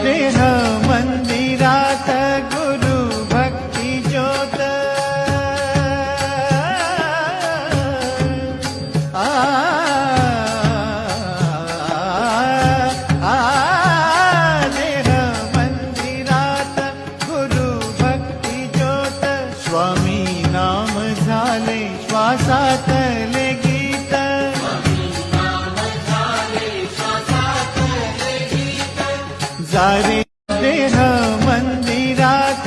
देह मंदिरात गुरु भक्ती ज्योत देह मंदिरात गुरु भक्ती ज्योत स्वामी नाम झाले श्वासातले गीत जारे देह मंदिरात